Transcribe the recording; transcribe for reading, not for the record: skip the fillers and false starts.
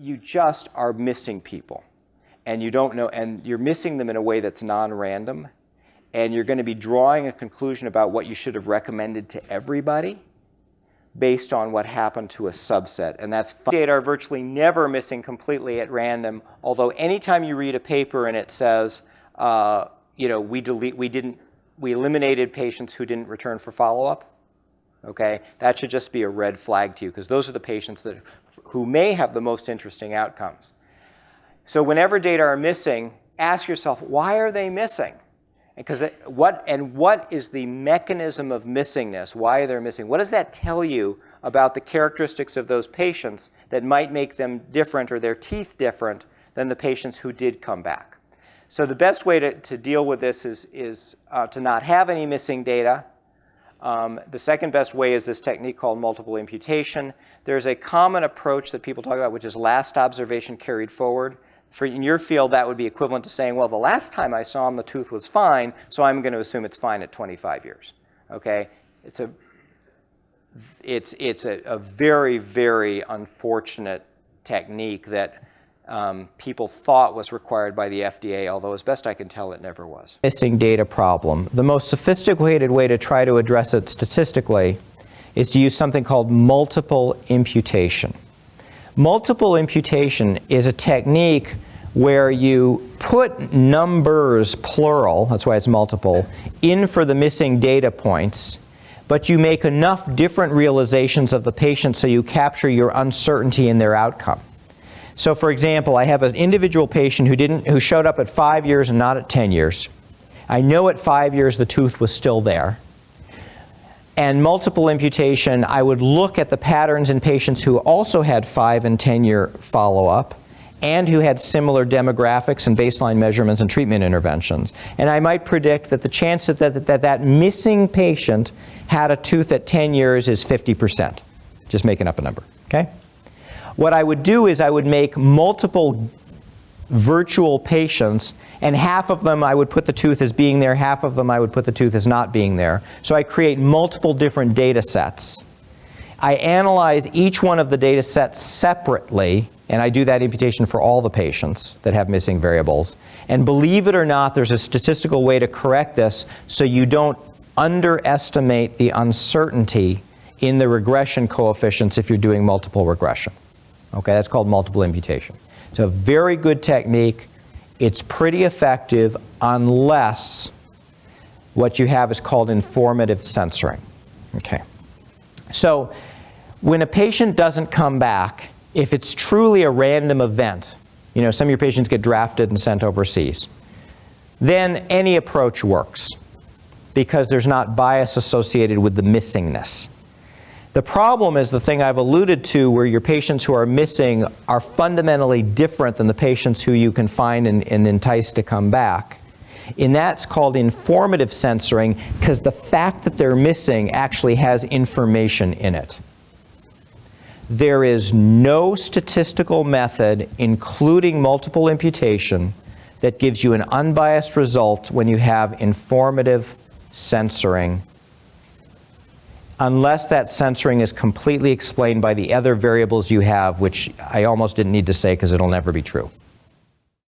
you just are missing people, and you don't know, and you're missing them in a way that's non-random, and you're going to be drawing a conclusion about what you should have recommended to everybody based on what happened to a subset. And that's data are virtually never missing completely at random, although anytime you read a paper and it says, we eliminated patients who didn't return for follow-up, okay, that should just be a red flag to you, because those are the patients who may have the most interesting outcomes. So whenever data are missing, ask yourself, why are they missing? Because what is the mechanism of missingness? Why are they missing? What does that tell you about the characteristics of those patients that might make them different or their teeth different than the patients who did come back? So the best way to deal with this is to not have any missing data. The second best way is this technique called multiple imputation. There's a common approach that people talk about, which is last observation carried forward. In your field, that would be equivalent to saying, well, the last time I saw him, the tooth was fine, so I'm going to assume it's fine at 25 years. Okay? It's a very, very unfortunate technique that people thought was required by the FDA, although as best I can tell, it never was. Missing data problem. The most sophisticated way to try to address it statistically is to use something called multiple imputation. Multiple imputation is a technique where you put numbers, plural, that's why it's multiple, in for the missing data points, but you make enough different realizations of the patient so you capture your uncertainty in their outcome. So for example, I have an individual patient who showed up at 5 years and not at 10 years. I know at 5 years the tooth was still there. And multiple imputation, I would look at the patterns in patients who also had 5 and 10-year follow-up and who had similar demographics and baseline measurements and treatment interventions. And I might predict that the chance that missing patient had a tooth at 10 years is 50%. Just making up a number, okay? What I would do is I would make multiple virtual patients, and half of them I would put the tooth as being there, half of them I would put the tooth as not being there. So I create multiple different data sets. I analyze each one of the data sets separately, and I do that imputation for all the patients that have missing variables. And believe it or not, there's a statistical way to correct this so you don't underestimate the uncertainty in the regression coefficients if you're doing multiple regression. Okay, that's called multiple imputation. It's a very good technique. It's pretty effective unless what you have is called informative censoring. Okay. So when a patient doesn't come back, if it's truly a random event, you know, some of your patients get drafted and sent overseas, then any approach works because there's not bias associated with the missingness. The problem is the thing I've alluded to, where your patients who are missing are fundamentally different than the patients who you can find and entice to come back. And that's called informative censoring, because the fact that they're missing actually has information in it. There is no statistical method, including multiple imputation, that gives you an unbiased result when you have informative censoring, unless that censoring is completely explained by the other variables you have, which I almost didn't need to say because it'll never be true.